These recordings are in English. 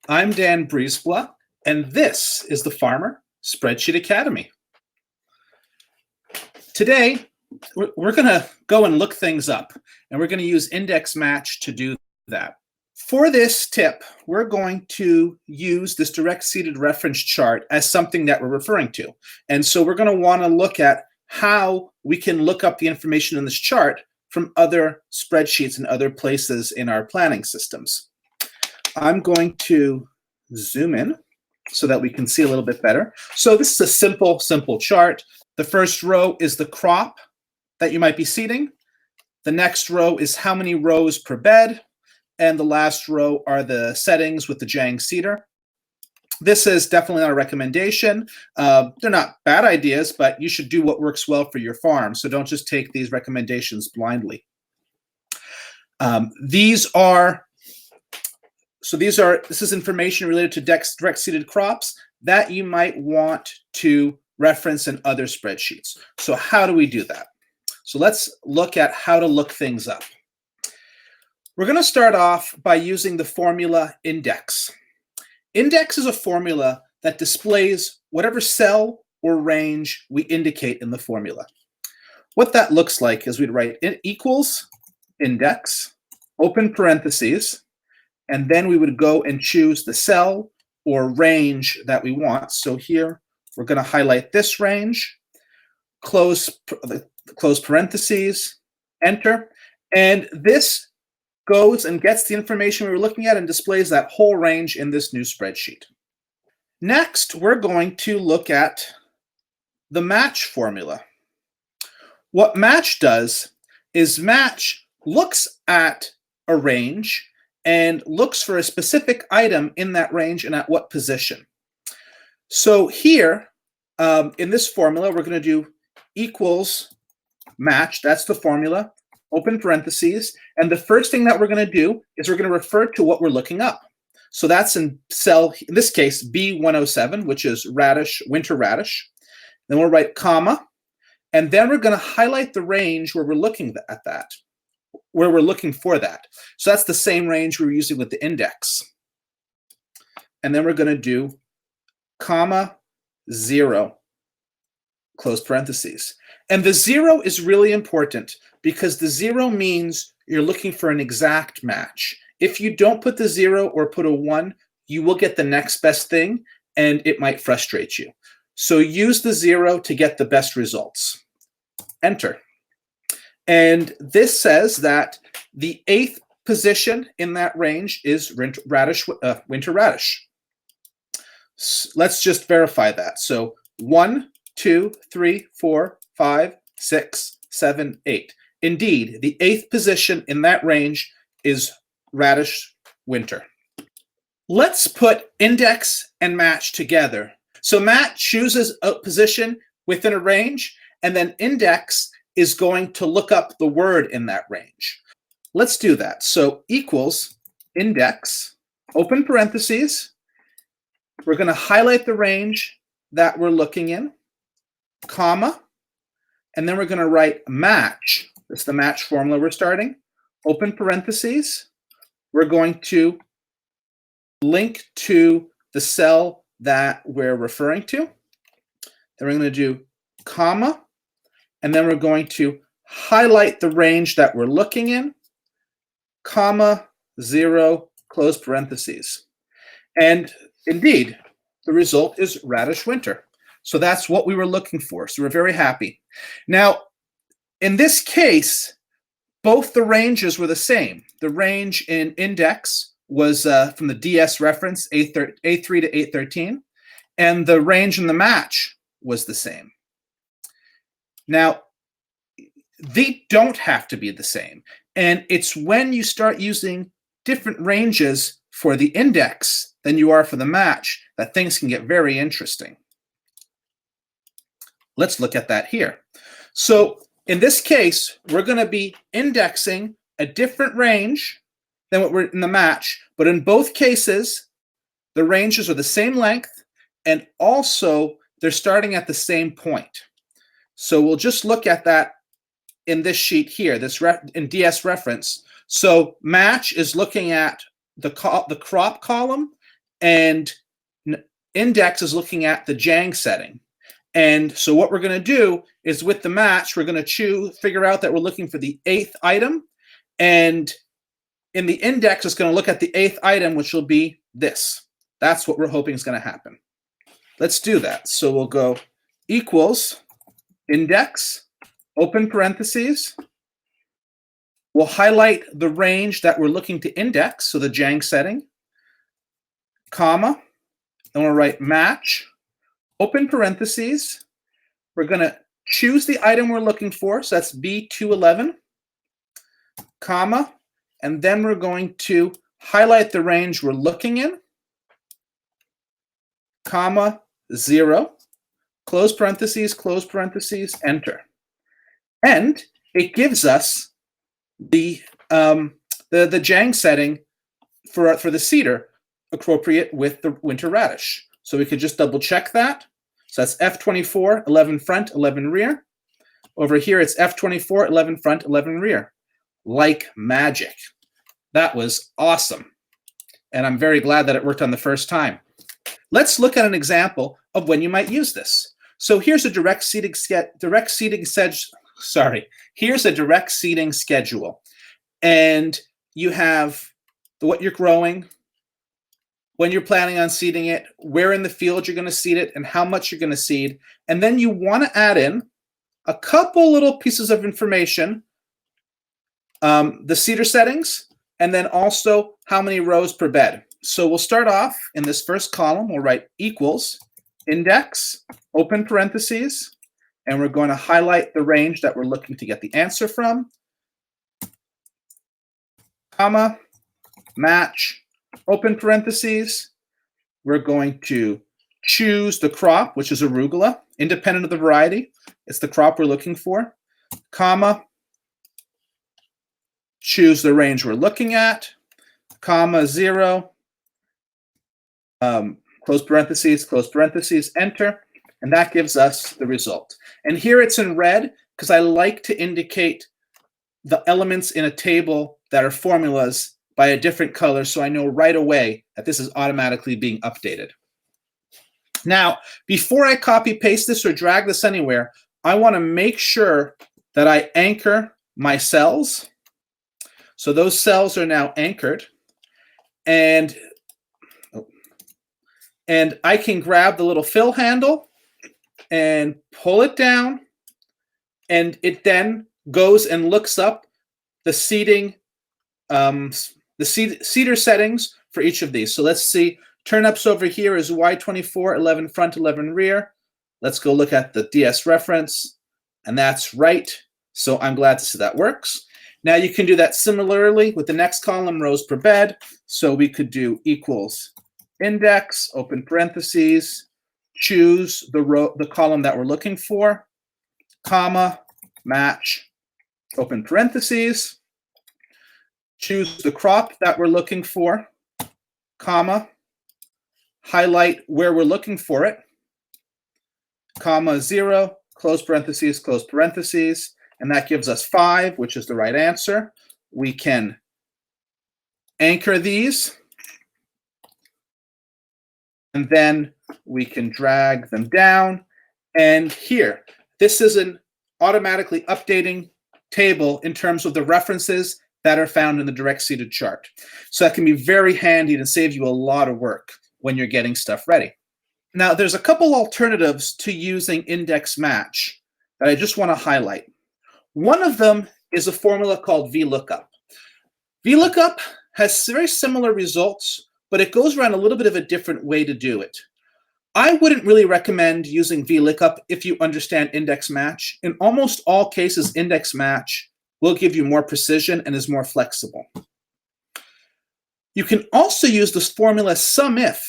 I'm Dan Brisebois, and this is the Farmer Spreadsheet Academy. Today, we're going to go and look things up, and we're going to use index match to do that. For this tip, we're going to use this direct seated reference chart as something that we're referring to. And so we're going to want to look at how we can look up the information in this chart from other spreadsheets and other places in our planning systems. I'm going to zoom in so that we can see a little bit better. So this is a simple chart. The first row is the crop that you might be seeding. The next row is how many rows per bed. And the last row are the settings with the Jang seeder. This is definitely not a recommendation. They're not bad ideas, but you should do what works well for your farm. So don't just take these recommendations blindly. This is information related to direct seeded crops that you might want to reference in other spreadsheets. So how do we do that? So let's look at how to look things up. We're going to start off by using the formula index. Index is a formula that displays whatever cell or range we indicate in the formula. What that looks like is we'd write equals index, open parentheses, and then we would go and choose the cell or range that we want. So here we're going to highlight this range, close parentheses, enter, and this goes and gets the information we were looking at and displays that whole range in this new spreadsheet. Next, we're going to look at the match formula. What match does is match looks at a range and looks for a specific item in that range and at what position. So here, in this formula, we're going to do equals match. That's the formula. Open parentheses, and the first thing that we're going to do is we're going to refer to what we're looking up. So that's in cell, in this case, B107, which is radish, winter radish. Then we'll write comma, and then we're going to highlight the range where we're looking at that, where we're looking for that. So that's the same range we were using with the index. And then we're going to do comma 0, close parentheses. And the 0 is really important because the 0 means you're looking for an exact match. If you don't put the 0 or put a 1, you will get the next best thing, and it might frustrate you. So use the 0 to get the best results. Enter. And this says that the 8th position in that range is winter radish. Let's just verify that. So 1, 2, 3, 4, 5, 6, 7, 8. Indeed, the 8th position in that range is radish winter. Let's put index and match together. So match chooses a position within a range, and then index is going to look up the word in that range. Let's do that. So equals index, open parentheses. We're going to highlight the range that we're looking in, comma, and then we're going to write match. That's the match formula we're starting. Open parentheses. We're going to link to the cell that we're referring to. Then we're going to do comma, and then we're going to highlight the range that we're looking in, comma, 0, close parentheses. And indeed, the result is radish winter. So that's what we were looking for. So we're very happy. Now, in this case, both the ranges were the same. The range in index was from the DS reference, A3 to A13, and the range in the match was the same. Now, they don't have to be the same. And it's when you start using different ranges for the index than you are for the match that things can get very interesting. Let's look at that here. So in this case, we're going to be indexing a different range than what we're in the match, but in both cases, the ranges are the same length, and also they're starting at the same point. So we'll just look at that in this sheet here, in DS reference. So match is looking at the crop column, and index is looking at the Jang setting. And so what we're going to do is with the match, we're going to figure out that we're looking for the 8th item. And in the index, it's going to look at the 8th item, which will be this. That's what we're hoping is going to happen. Let's do that. So we'll go equals index, open parentheses. We'll highlight the range that we're looking to index, so the Jang setting, comma, and we'll write match, open parentheses. We're going to choose the item we're looking for, so that's B211, comma, and then we're going to highlight the range we're looking in, comma, 0, close parentheses, enter. And it gives us the Jang setting for the cedar appropriate with the winter radish. So we could just double check that. So that's F24, 11 front, 11 rear. Over here, it's F24, 11 front, 11 rear. Like magic. That was awesome. And I'm very glad that it worked on the first time. Let's look at an example of when you might use this. So here's a direct seeding schedule. And you have what you're growing, when you're planning on seeding it, where in the field you're going to seed it, and how much you're going to seed. And then you want to add in a couple little pieces of information, the cedar settings, and then also how many rows per bed. So we'll start off in this first column. We'll write equals index, open parentheses, and we're going to highlight the range that we're looking to get the answer from, comma, match, open parentheses. We're going to choose the crop, which is arugula, independent of the variety. It's the crop we're looking for, comma, choose the range we're looking at, comma, 0, close parentheses, enter, and that gives us the result. And here it's in red because I like to indicate the elements in a table that are formulas by a different color so I know right away that this is automatically being updated. Now, before I copy paste this or drag this anywhere, I want to make sure that I anchor my cells. So those cells are now anchored. And I can grab the little fill handle and pull it down, and it then goes and looks up the seeding, cedar settings for each of these. So let's see, turnips over here is Y24, 11 front, 11 rear. Let's go look at the DS reference, and that's right. So I'm glad to see that works. Now you can do that similarly with the next column, rows per bed. So we could do equals index, open parentheses, choose the column that we're looking for, comma, match, open parentheses, choose the crop that we're looking for, comma, highlight where we're looking for it, comma, 0, close parentheses, and that gives us 5, which is the right answer. We can anchor these, and then we can drag them down. And here, this is an automatically updating table in terms of the references that are found in the direct seeded chart. So that can be very handy and save you a lot of work when you're getting stuff ready. Now, there's a couple alternatives to using index match that I just want to highlight. One of them is a formula called VLOOKUP. VLOOKUP has very similar results, but it goes around a little bit of a different way to do it. I wouldn't really recommend using VLOOKUP if you understand index match. In almost all cases, index match will give you more precision and is more flexible. You can also use this formula SUMIF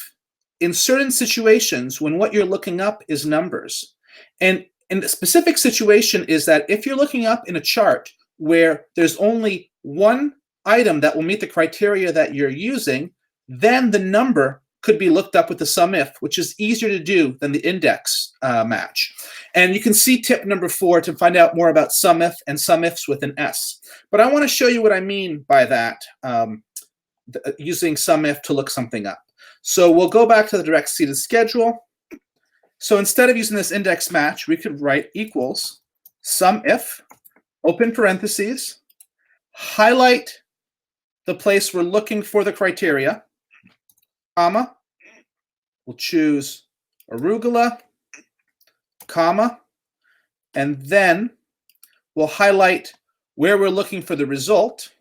in certain situations when what you're looking up is numbers. And the specific situation is that if you're looking up in a chart where there's only one item that will meet the criteria that you're using, then the number could be looked up with the SUMIF, which is easier to do than the index match. And you can see tip number 4 to find out more about SUMIF and SUMIFs with an S. But I want to show you what I mean by that, using SUMIF to look something up. So we'll go back to the direct seated schedule. So instead of using this index match, we could write equals sum if, open parentheses, highlight the place we're looking for the criteria, comma, we'll choose arugula, comma, and then we'll highlight where we're looking for the result,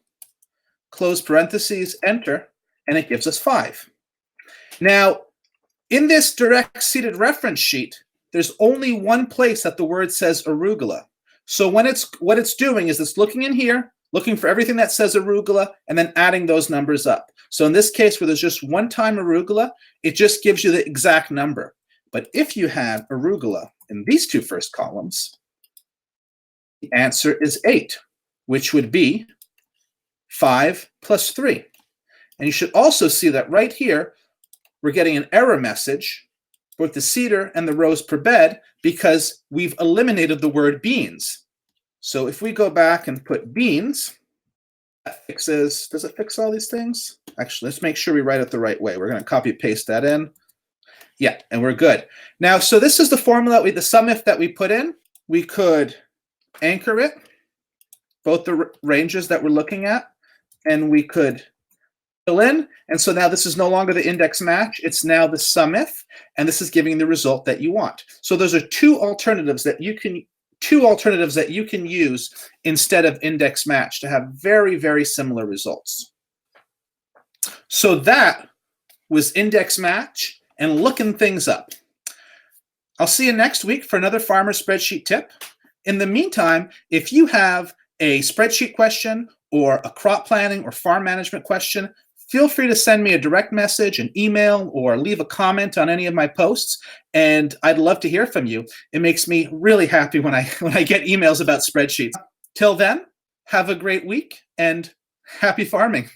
close parentheses, enter, and it gives us 5. Now, in this direct seated reference sheet, there's only one place that the word says arugula. So what it's doing is it's looking in here, looking for everything that says arugula, and then adding those numbers up. So in this case, where there's just one time arugula, it just gives you the exact number. But if you had arugula in these two first columns, the answer is 8, which would be 5 plus 3. And you should also see that right here, we're getting an error message for the cedar and the rows per bed because we've eliminated the word beans. So if we go back and put beans, that fixes, does it fix all these things? Actually, let's make sure we write it the right way. We're going to copy paste that in. Yeah, and we're good. Now, so this is the formula, the sum if that we put in. We could anchor it, both the ranges that we're looking at, and we could fill in. And so now this is no longer the index match, it's now the sum if, and this is giving the result that you want. So those are two alternatives that you can use instead of index match to have very, very similar results. So that was index match and looking things up. I'll see you next week for another farmer spreadsheet tip. In the meantime, if you have a spreadsheet question or a crop planning or farm management question, feel free to send me a direct message, an email, or leave a comment on any of my posts, and I'd love to hear from you. It makes me really happy when I get emails about spreadsheets. Till then, have a great week and happy farming.